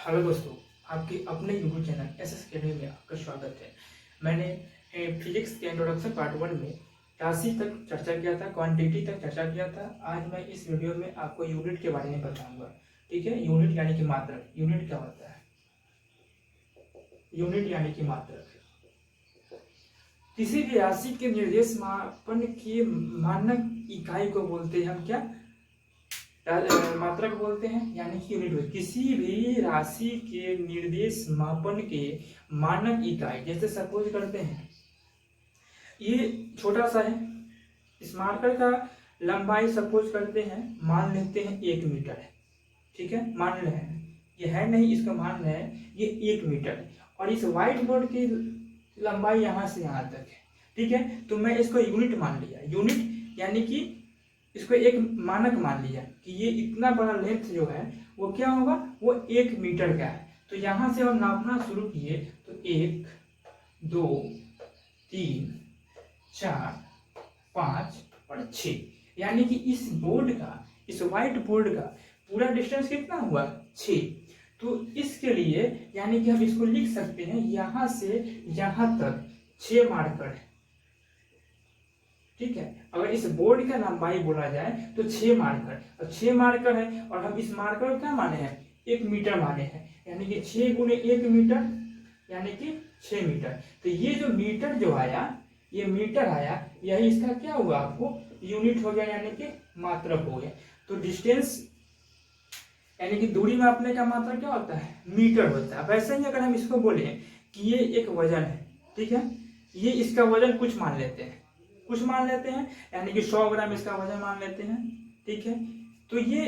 Hello दोस्तों, आपके अपने यूट्यूब चैनल एसएस अकेडमी में आपका स्वागत है। मैंने फिजिक्स के इंट्रोडक्शन पार्ट 1 में राशि तक चर्चा किया था, क्वांटिटी तक चर्चा किया था। आज मैं इस वीडियो में आपको यूनिट के बारे में बताऊंगा। ठीक है, यूनिट यानी कि मात्रक। यूनिट क्या होता है? यूनिट यानी कि मात्रक किसी भी राशि के निर्देश मापन की मानक इकाई को बोलते हैं हम क्या? मात्रक बोलते हैं, यानी कि यूनिट। किसी भी राशि के निर्देश मापन के मानक इकाई, जैसे सपोज करते हैं ये छोटा सा है, इस मार्कर का लंबाई सपोज करते हैं, मान लेते हैं 1 मीटर है। ठीक है, मान रहे हैं, ये है नहीं, इसका मान रहे हैं ये 1 मीटर है। और इस व्हाइट बोर्ड की लंबाई यहाँ से यहाँ तक है। ठीक है, तो मैं इसको यूनिट मान लिया। यूनिट यानी कि इसको एक मानक मान लिया कि ये इतना बड़ा लेंथ जो है वो क्या होगा, वो 1 मीटर का है। तो यहाँ से हम नापना शुरू किए तो 1 2 3 4 5 और 6, यानी कि इस बोर्ड का, इस व्हाइट बोर्ड का पूरा डिस्टेंस कितना हुआ, 6। तो इसके लिए यानी कि हम इसको लिख सकते हैं यहाँ से यहाँ तक 6 मार्कर है। ठीक है, अगर इस बोर्ड का लंबाई बोला जाए तो 6 मार्कर, और 6 मार्कर है और हम इस मार्कर को क्या माने हैं, 1 मीटर माने हैं, यानी कि 6 गुणे 1 मीटर यानी कि 6 मीटर। तो ये जो मीटर जो आया, ये मीटर आया, यही इसका क्या हुआ, आपको यूनिट हो गया, यानी कि मात्रक हो गया। तो डिस्टेंस यानी कि दूरी मापने का मात्रक क्या होता है, मीटर होता है। वैसे ही अगर हम इसको बोले कि ये एक वजन है, ठीक है, ये इसका वजन कुछ मान लेते हैं, यानी कि 100 ग्राम इसका वजन मान लेते हैं। ठीक है, तो ये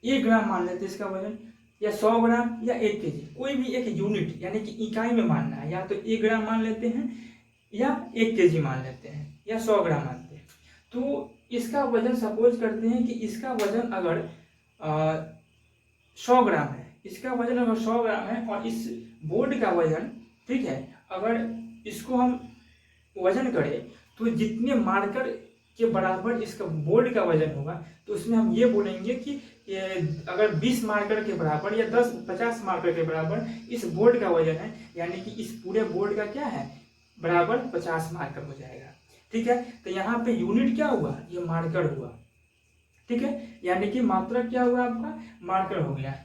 1 ग्राम मान लेते हैं इसका वजन, या 100 ग्राम या 1 केजी, कोई भी एक यूनिट यानी कि इकाई में मानना है, या तो 1 ग्राम मान लेते हैं या 1 केजी मान लेते हैं या 100 ग्राम मानते हैं। तो इसका वजन सपोज करते हैं कि इसका वजन अगर 100 ग्राम है, इसका वजन अगर 100 ग्राम है, और इस बोर्ड का वजन, ठीक है, अगर इसको हम वजन करें तो जितने मार्कर के बराबर इसका बोर्ड का वजन होगा, तो उसमें हम ये बोलेंगे कि अगर 20 मार्कर के बराबर या 50 मार्कर के बराबर इस बोर्ड का वजन है, यानी कि इस पूरे बोर्ड का क्या है, बराबर 50 मार्कर हो जाएगा। ठीक है, तो यहाँ पे यूनिट क्या हुआ, ये मार्कर हुआ। ठीक है, यानी कि मात्रक क्या हुआ, आपका मार्कर हो गया।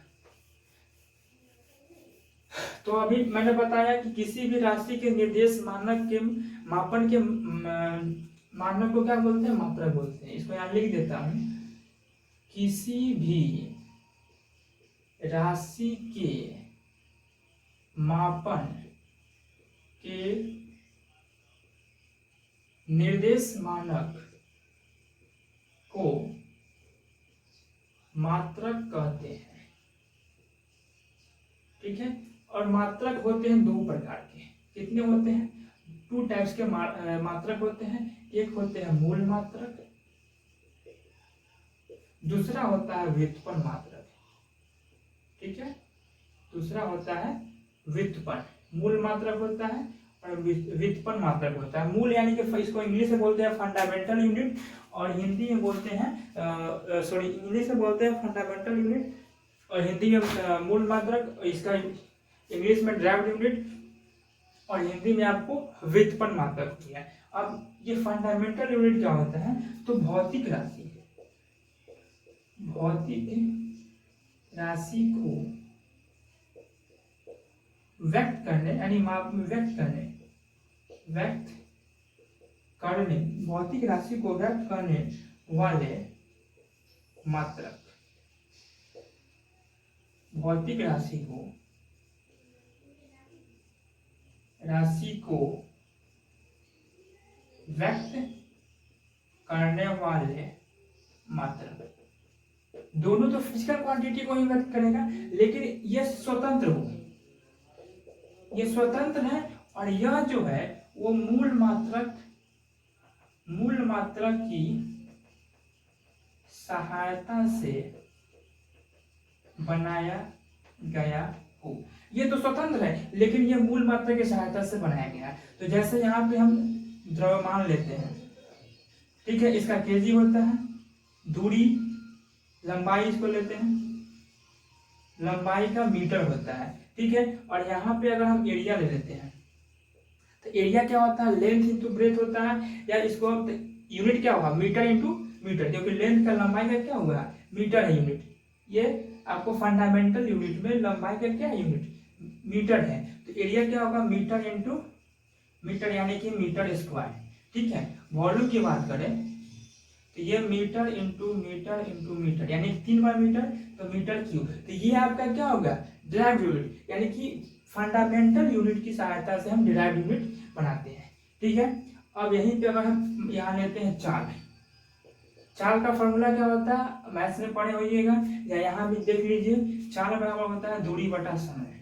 तो अभी मैंने बताया कि किसी भी राशि के निर्देश मानक के मापन के मानक को क्या बोलते हैं, मात्रक बोलते हैं। इसको यहाँ लिख देता हूं, किसी भी राशि के मापन के निर्देश मानक को मात्रक कहते हैं। ठीक है, और मात्रक होते हैं 2 प्रकार के। कितने होते हैं, 2 टाइप्स के मात्रक होते हैं। एक होते हैं मूल मात्रक, दूसरा होता है व्युत्पन्न मात्रक। ठीक है, दूसरा होता है व्युत्पन्न। मूल मात्रक होता है और व्युत्पन्न मात्रक होता है। मूल यानी कि इसको इंग्लिश में बोलते हैं फंडामेंटल यूनिट, और हिंदी में बोलते हैं इंग्लिश में बोलते हैं फंडामेंटल यूनिट, और हिंदी में मूल मात्रक, इसका इंग्लिश में ड्राइव्ड यूनिट, और हिंदी में आपको व्युत्पन्न मात्रक हो गया। अब ये फंडामेंटल यूनिट क्या होता है, तो भौतिक राशि है, भौतिक राशि को व्यक्त करने, यानी माप में व्यक्त करने, भौतिक राशि को व्यक्त करने वाले मात्रक, भौतिक राशि को व्यक्त करने वाले मात्रक। दोनों तो फिजिकल क्वांटिटी को ही व्यक्त करेगा, लेकिन ये स्वतंत्र होगी, ये स्वतंत्र है। और यह जो है वो मूल मात्रक की सहायता से बनाया गया हो। ये तो स्वतंत्र है, लेकिन ये मूल मात्रक की सहायता से बनाया गया है। तो जैसे यहाँ पे हम द्रव्यमान लेते हैं, ठीक है, इसका केजी होता है, दूरी लंबाई इसको लेते हैं, लंबाई का मीटर होता है, ठीक है। और यहाँ पे अगर हम एरिया ले लेते हैं तो एरिया क्या होता है, लेंथ इंटू ब्रेथ होता है, या इसको यूनिट क्या होगा, मीटर इंटू मीटर, क्योंकि लेंथ का लंबाई का क्या हुआ, मीटर है यूनिट। ये आपको फंडामेंटल यूनिट में लंबाई का क्या यूनिट, मीटर है। तो एरिया क्या होगा, मीटर इंटू मीटर, यानी कि मीटर स्क्वायर, ठीक है। वॉल्यूम की बात करें तो ये metre into metre into metre, यानी 3 बार मीटर तो मीटर क्यूब। तो ये आपका क्या होगा, डिराइव्ड यूनिट, यानी कि फंडामेंटल यूनिट की सहायता से हम डिराइव्ड यूनिट बनाते हैं, ठीक है। अब यहीं पे अगर हम यहाँ लेते हैं चाल, चाल का फॉर्मूला क्या होता है, मैथ्स में पढ़े होइएगा या यहाँ भी देख लीजिए, चाल बराबर होता है दूरी बटा समय,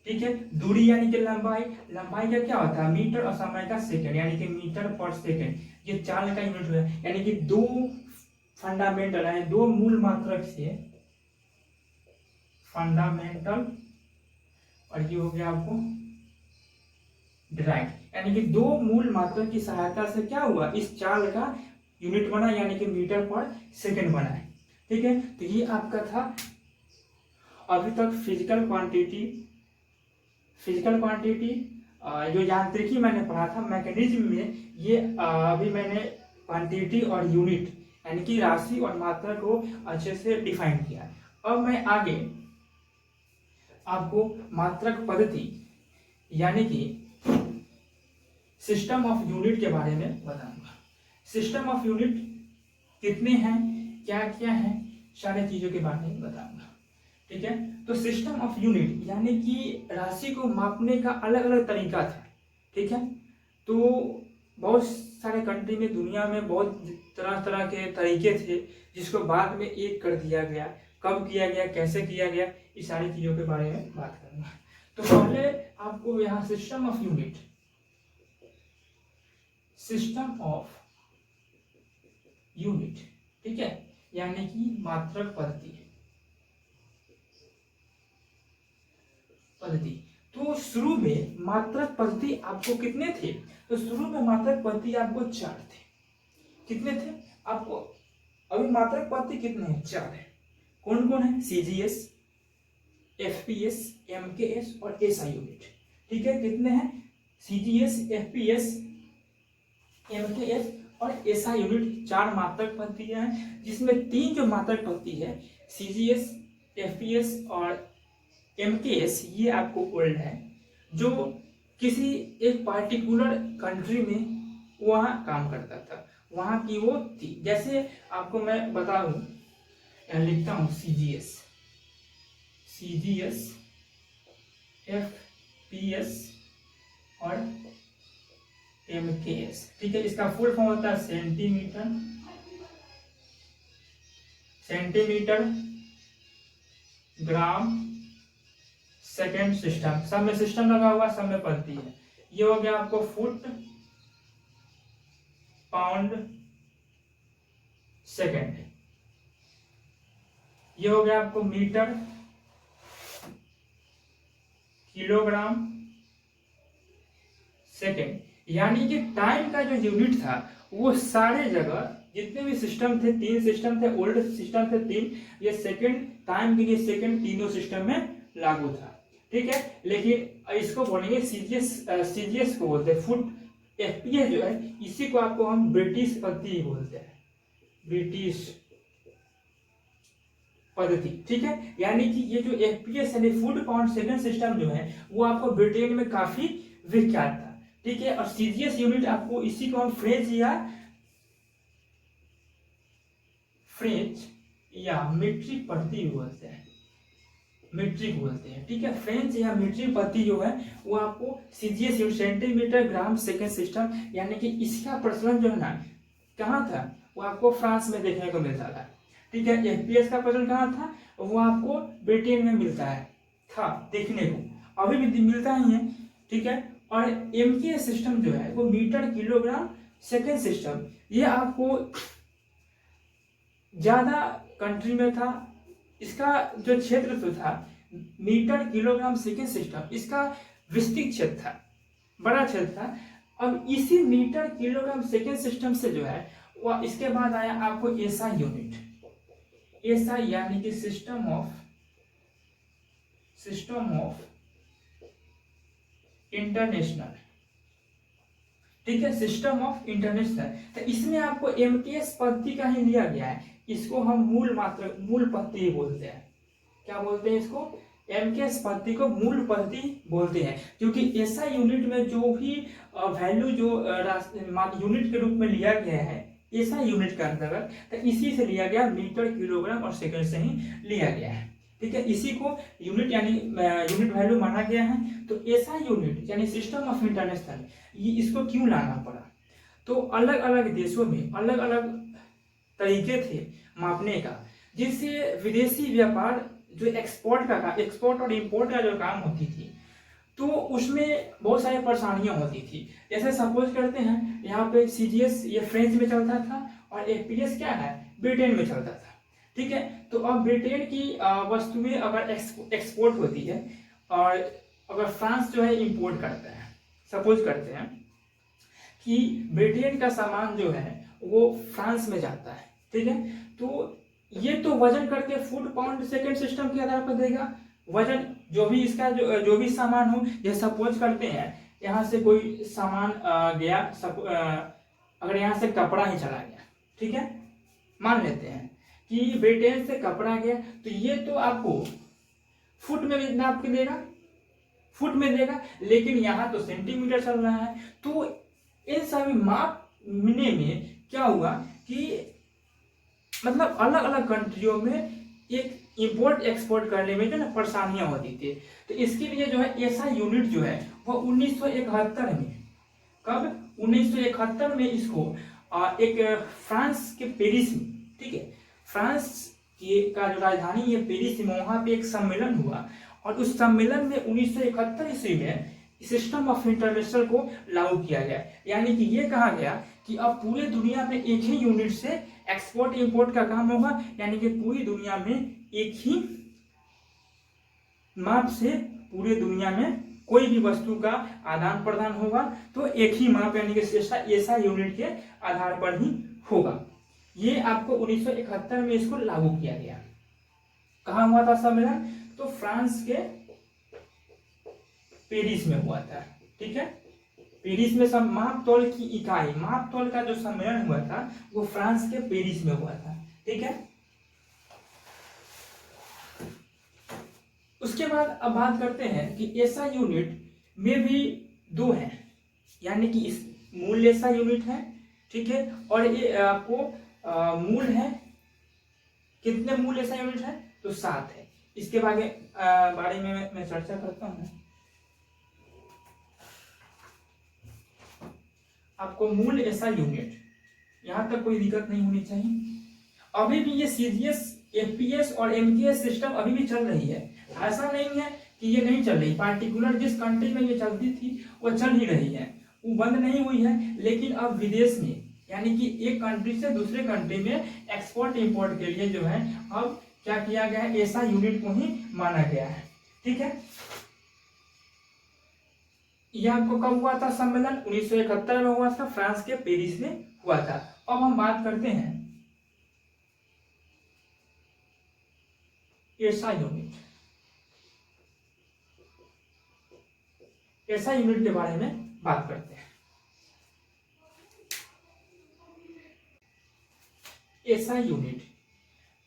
ठीक है। दूरी यानी कि लंबाई, लंबाई का क्या होता है मीटर, और समय का सेकंड, यानी कि मीटर पर सेकंड। ये चाल का यूनिट है, यानी कि दो फंडामेंटल है, दो मूल मात्रक से, फंडामेंटल और ये हो गया आपको डिराइव्ड, यानी कि दो मूल मात्रक की सहायता से क्या हुआ, इस चाल का यूनिट बना, यानी कि मीटर पर सेकंड बना है, ठीक है। तो ये आपका था अभी तक फिजिकल क्वांटिटी जो यांत्रिकी मैंने पढ़ा था मैकेनिज्म में, ये अभी मैंने क्वांटिटी और यूनिट यानी कि राशि और मात्रा को अच्छे से डिफाइन किया। अब मैं आगे आपको मात्रक पद्धति यानी कि सिस्टम ऑफ यूनिट के बारे में बताऊंगा। सिस्टम ऑफ यूनिट कितने हैं, क्या क्या है, सारी चीजों के बारे में बताऊंगा, ठीक है। तो सिस्टम ऑफ यूनिट यानी कि राशि को मापने का अलग अलग तरीका था, ठीक है। तो बहुत सारे कंट्री में, दुनिया में बहुत तरह तरह के तरीके थे, जिसको बाद में एक कर दिया गया। कब किया गया, कैसे किया गया, इस सारी चीजों के बारे में बात करूंगा। तो पहले आपको यहाँ system of unit, system of unit, ठीक है, यानी कि मात्रक पद्धति। तो शुरू में मात्रक पद्धति आपको कितने थे, तो शुरू में मात्रक पद्धति आपको 4 थे। कितने थे आपको, अभी मात्रक पद्धति कितने हैं, 4 है। कौन कौन है, सीजीएस, एफपीएस, एमकेएस और एसआई यूनिट, ठीक है। कितने हैं, सीजीएस, एफपीएस, एमकेएस और एसआई यूनिट, 4 मात्रक पद्धतियां हैं, जिसमें 3 जो मात्रक पद्धति है, सीजीएस, एफपीएस और एमकेएस, ये आपको ओल्ड है, जो किसी एक पार्टिकुलर कंट्री में वहाँ काम करता था, वहाँ की वो थी। जैसे आपको मैं बताऊं, लिखता हूँ सीजीएस, एफपीएस और एमकेएस, ठीक है। इसका फुल फॉर्म होता है सेंटीमीटर ग्राम सेकेंड सिस्टम, सब में सिस्टम लगा हुआ, सब में पद्धति है। ये हो गया आपको फुट पाउंड सेकेंड, ये हो गया आपको मीटर किलोग्राम सेकेंड, यानी कि टाइम का जो यूनिट था वो सारे जगह जितने भी सिस्टम थे, 3 सिस्टम थे, ओल्ड सिस्टम थे 3, ये सेकेंड टाइम के लिए सेकेंड तीनों सिस्टम में लागू था, ठीक है। लेकिन इसको बोलेंगे सीजीएस को बोलते हैं फुट, एफपीएस जो है इसी को आपको हम ब्रिटिश पद्धति बोलते हैं, ब्रिटिश पद्धति, ठीक है। यानी कि ये जो एफपीएस यानी फुट पाउंड सेकेंड सिस्टम जो है वो आपको ब्रिटेन में काफी विख्यात था, ठीक है। और सीजीएस यूनिट आपको, इसी को हम फ्रेंच या मीट्रिक पद्धति बोलते हैं, मीट्रिक बोलते हैं, ठीक है। फ्रेंच या मीट्रिक पद्धति जो है वो आपको CGS unit, centimetre gram second system, यानी कि इसका प्रचलन जो है ना कहाँ था, वो आपको फ्रांस में देखने को मिलता था, ठीक है। एफपीएस का प्रचलन कहाँ था, वो आपको ब्रिटेन में मिलता है, था देखने को, अभी भी मिलता ही है, ठीक है। और एमकेएस सिस्टम जो है वो मीटर किलोग्राम सेकेंड सिस्टम, ये आपको ज्यादा कंट्री में था, इसका जो क्षेत्र तो था मीटर किलोग्राम सेकेंड सिस्टम, इसका विस्तृत क्षेत्र था, बड़ा क्षेत्र था। अब इसी मीटर किलोग्राम सेकेंड सिस्टम से जो है वो इसके बाद आया आपको एसआई यूनिट, एसआई यानी कि system of system of international, ठीक है, सिस्टम ऑफ इंटरनेशनल। तो इसमें आपको एमकेएस पद्धति का ही लिया गया है, इसको हम मूल पद्धति बोलते हैं। क्या बोलते हैं इसको? एमकेएस पद्धति को मूल पद्धति बोलते हैं, क्योंकि ऐसा यूनिट में जो भी वैल्यू जो यूनिट के रूप में लिया गया है ऐसा यूनिट के अंतर्गत, तो इसी से लिया गया, मीटर, किलोग्राम और सेकंड से ही लिया गया है, ठीक है। इसी को यूनिट यानी यूनिट वैल्यू माना गया है। तो ऐसा यूनिट यानी सिस्टम ऑफ इंटरनेशनल, ये इसको क्यों लाना पड़ा? तो अलग अलग देशों में अलग अलग तरीके थे मापने का, जिससे विदेशी व्यापार जो एक्सपोर्ट और इंपोर्ट का जो काम होती थी, तो उसमें बहुत सारी परेशानियां होती थी। जैसे सपोज करते हैं यहाँ पे सीजीएस ये फ्रेंच में चलता था और एफपीएस क्या है, ब्रिटेन में चलता था, ठीक है। तो अब ब्रिटेन की वस्तुएं अगर एक्सपोर्ट होती है और अगर फ्रांस जो है इंपोर्ट करता है, सपोज करते हैं कि ब्रिटेन का सामान जो है वो फ्रांस में जाता है, ठीक है। तो ये तो वजन करके फुट, पाउंड, सेकंड सिस्टम के आधार पर देगा वजन, जो भी इसका जो भी सामान हो। ये सपोज करते हैं यहाँ से कोई सामान गया, अगर यहाँ से कपड़ा ही चला गया, ठीक है, मान लेते हैं कि ब्रिटेन से कपड़ा गया, तो ये तो आपको फुट में भी नाप के देगा, फुट में देगा, लेकिन यहाँ तो सेंटीमीटर चल रहा है। तो इन सभी मापने में क्या हुआ कि मतलब अलग अलग कंट्रियों में एक इंपोर्ट एक्सपोर्ट करने में जो ना परेशानियां होती थी। तो इसके लिए जो है ऐसा यूनिट जो है वो 1971 में, कब? 1971 में इसको एक फ्रांस के पेरिस में, ठीक है, फ्रांस का जो राजधानी है पेरिस में, वहां पे एक सम्मेलन हुआ और उस सम्मेलन में 1971 ईस्वी में सिस्टम ऑफ इंटरनेशनल को लागू किया गया। यानी कि ये कहा गया कि अब पूरे दुनिया में एक ही यूनिट से एक्सपोर्ट इंपोर्ट का काम होगा, यानी कि पूरी दुनिया में एक ही माप से पूरे दुनिया में कोई भी वस्तु का आदान प्रदान होगा, तो एक ही माप यानी कि ऐसा यूनिट के आधार पर ही होगा। ये आपको 1971 में इसको लागू किया गया। कहाँ हुआ था सम्मेलन? तो फ्रांस के पेरिस में हुआ था, ठीक है। पेरिस में सब माप तौल की इकाई, माप तौल का जो सम्मेलन हुआ था वो फ्रांस के पेरिस में हुआ था, ठीक है। उसके बाद अब बात करते हैं कि ऐसा यूनिट में भी दो हैं, यानी कि इस मूल ऐसा यूनिट है, ठीक है, और ये आपको मूल है, कितने मूल ऐसा यूनिट है? तो 7 है। इसके बारे में मैं चर्चा करता हूँ। आपको मूल ऐसा यूनिट, यहां तक कोई दिक्कत नहीं होनी चाहिए। अभी भी ये सीजीएस, एफपीएस और एमकेएस सिस्टम अभी भी चल रही है, ऐसा नहीं है कि ये नहीं चल रही। पार्टिकुलर जिस कंट्री में ये चलती थी वो चल ही रही है, वो बंद नहीं हुई है। लेकिन अब विदेश में, यानी कि एक कंट्री से दूसरे कंट्री में एक्सपोर्ट इंपोर्ट के लिए जो है अब क्या किया गया है, ऐसा यूनिट को ही माना गया है, ठीक है। यह आपको कब हुआ था सम्मेलन? 1971 में हुआ था, फ्रांस के पेरिस में हुआ था। अब हम बात करते हैं ऐसा यूनिट, ऐसा यूनिट के बारे में बात करते हैं। ऐसा यूनिट,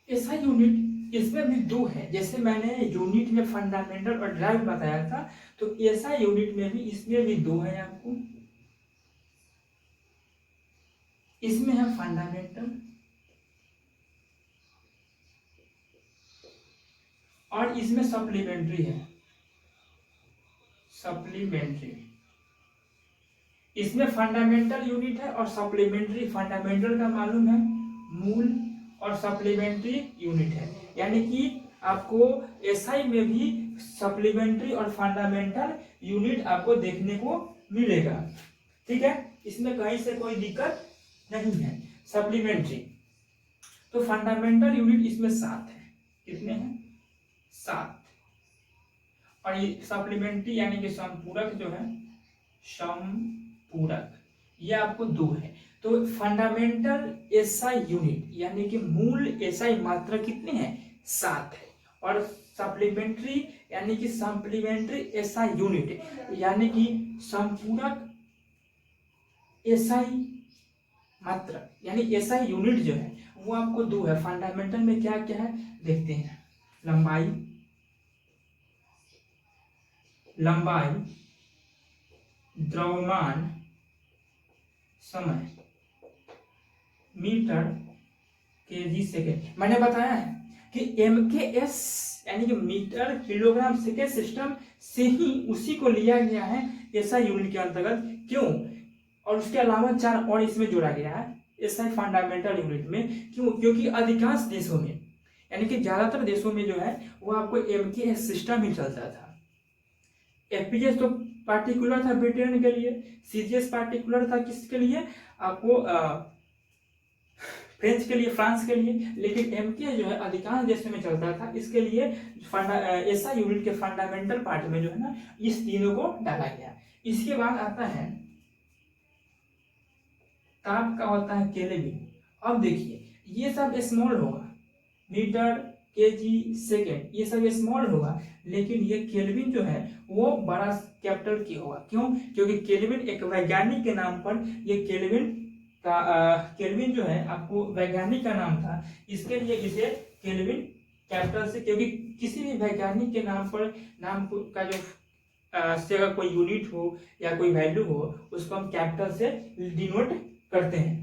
ऐसा यूनिट इसमें भी दो है। जैसे मैंने यूनिट में फंडामेंटल और ड्राइव बताया था, तो ऐसा यूनिट में भी, इसमें भी दो है आपको। इसमें है फंडामेंटल और इसमें सप्लीमेंट्री है, सप्लीमेंट्री। इसमें फंडामेंटल यूनिट है और सप्लीमेंट्री, फंडामेंटल का मालूम है मूल और सप्लीमेंट्री यूनिट है। यानी कि आपको एसआई में भी सप्लीमेंट्री और फंडामेंटल यूनिट आपको देखने को मिलेगा, ठीक है। इसमें कहीं से कोई दिक्कत नहीं है। सप्लीमेंट्री तो फंडामेंटल यूनिट इसमें 7 है। कितने हैं? 7। और ये सप्लीमेंट्री यानी कि समपूरक जो है, समपूरक, ये आपको 2 है। तो फंडामेंटल एसआई यूनिट यानी कि मूल एसआई मात्रा कितने हैं? 7 है। और सप्लीमेंट्री यानी कि सप्लीमेंट्री एसआई यूनिट यानी कि संपूरक एसआई मात्रक यानी एसआई यूनिट जो है वो आपको दो है। फंडामेंटल में क्या क्या है देखते हैं। लंबाई द्रव्यमान समय मीटर केजी सेकेंड। मैंने बताया है कि MKS यानी कि मीटर किलोग्राम सेकेंड सिस्टम से ही उसी को लिया गया है एसआई यूनिट के अंतर्गत। क्यों? और उसके अलावा 4 और इसमें जोड़ा गया है एसआई फंडामेंटल यूनिट में। क्यों? क्योंकि अधिकांश देशों में यानी कि ज्यादातर देशों में जो है वो आपको MKS सिस्टम ही चलता था। FPS तो पार्टिकुलर था ब्रिटेन के लिए, CGS पार्टिकुलर था किसके लिए? आपको फ्रेंच के लिए, फ्रांस के लिए, लेकिन MKS जो है अधिकांश देशों में चलता था। इसके लिए एसआई यूनिट के फंडामेंटल पार्ट में जो है ना इस तीनों को डाला गया। इसके बाद आता है ताप का होता है केल्विन। अब देखिए ये सब स्मॉल होगा, मीटर केजी सेकेंड ये सब स्मॉल होगा, लेकिन ये केल्विन जो है वो बड़ा कैपिटल की होगा। क्यों? क्योंकि केल्विन एक वैज्ञानिक के नाम पर ये केल्विन जो है आपको वैज्ञानिक का नाम था, इसके लिए इसे केल्विन कैपिटल से, क्योंकि किसी भी वैज्ञानिक के नाम पर का जो से अगर कोई यूनिट हो या कोई वैल्यू हो उसको हम कैपिटल से डिनोट करते हैं।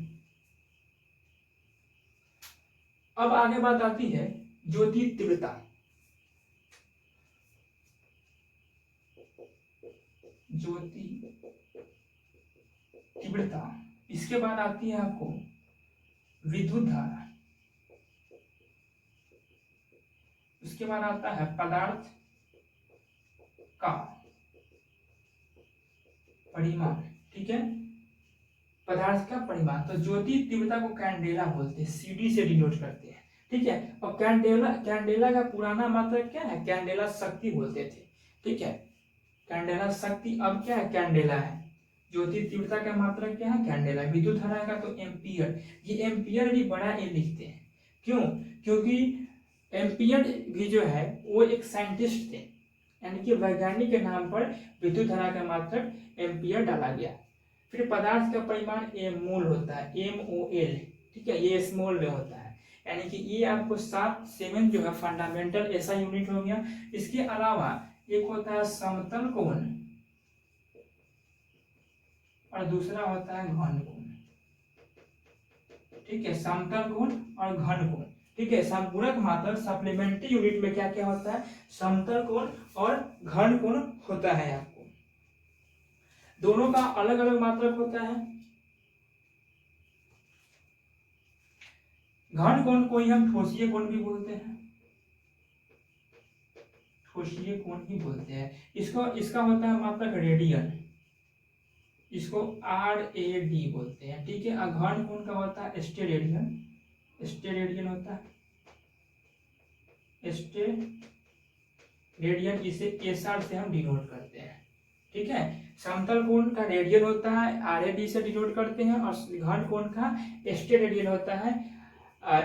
अब आगे बात आती है ज्योति तीव्रता। इसके बाद आती है आपको विद्युत धारा। उसके बाद आता है पदार्थ का परिमाण। ठीक है, पदार्थ का परिमाण। तो ज्योति तीव्रता को कैंडेला बोलते हैं, CD से डिनोट करते हैं। ठीक है, और कैंडेला का पुराना मात्रक क्या है? कैंडेला शक्ति बोलते थे। ठीक है, कैंडेला शक्ति अब क्या है? कैंडेला है। ज्योति तीव्रता का मात्रक क्या है? कैंडेला। विद्युत धारा का तो एम्पियर। ये एम्पियर भी बड़ा ए लिखते हैं। क्यों? क्योंकि एम्पियर भी जो है वो एक साइंटिस्ट थे, यानी कि वैज्ञानिक के नाम पर विद्युत धारा का मात्रक एम्पियर डाला गया। फिर पदार्थ का परिमाण मोल होता है, MOL। ठीक है, ये स्मॉल में होता है, यानी कि ये आपको 7 जो है फंडामेंटल ऐसा यूनिट हो गया। इसके अलावा एक होता है समतल कोण और दूसरा होता है घन कोण। ठीक है, समतल कोण और घन कोण। ठीक है, संपूरक मात्रक सप्लीमेंट्री यूनिट में क्या क्या होता है? समतल कोण और घन कोण होता है। आपको दोनों का अलग अलग मात्रक होता है। घन कोण को ही हम ठोसीय कोण भी बोलते हैं, ठोसीय कोण ही बोलते हैं इसको। इसका होता है मात्रक रेडियन, इसको RAD बोलते हैं। ठीक है, घन कोण का होता है स्टेरेडियन, स्टेरेडियन होता है स्टेरेडियन, इसे SR से हम डिनोट करते हैं। ठीक है, समतल कोण का रेडियन होता है, RAD से डिनोट करते हैं, और घन कोण का स्टेरेडियन होता है,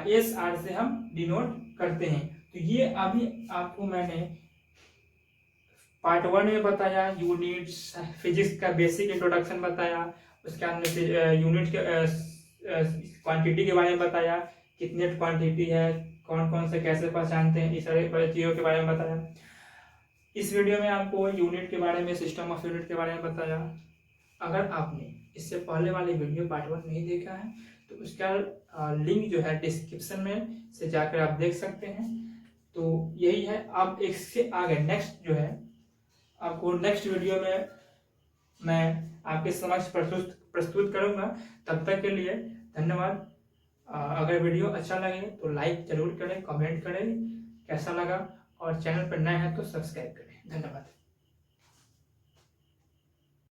SR से हम डिनोट करते हैं। तो ये अभी आपको मैंने पार्ट 1 में बताया, यूनिट्स, फिजिक्स का बेसिक इंट्रोडक्शन बताया, उसके अंदर यूनिट के क्वांटिटी के बारे में बताया, कितने क्वांटिटी है, कौन कौन से कैसे पहचानते हैं, इस सारे चीज़ों के बारे में बताया। इस वीडियो में आपको यूनिट के बारे में, सिस्टम ऑफ यूनिट के बारे में बताया। अगर आपने इससे पहले वाले वीडियो पार्ट 1 नहीं देखा है तो उसका लिंक जो है डिस्क्रिप्शन में से जाकर आप देख सकते हैं। तो यही है, आप इससे आगे नेक्स्ट जो है आपको नेक्स्ट वीडियो में मैं आपके समक्ष प्रस्तुत करूंगा। तब तक के लिए धन्यवाद। अगर वीडियो अच्छा लगे तो लाइक जरूर करें, कमेंट करें कैसा लगा, और चैनल पर नए हैं तो सब्सक्राइब करें। धन्यवाद।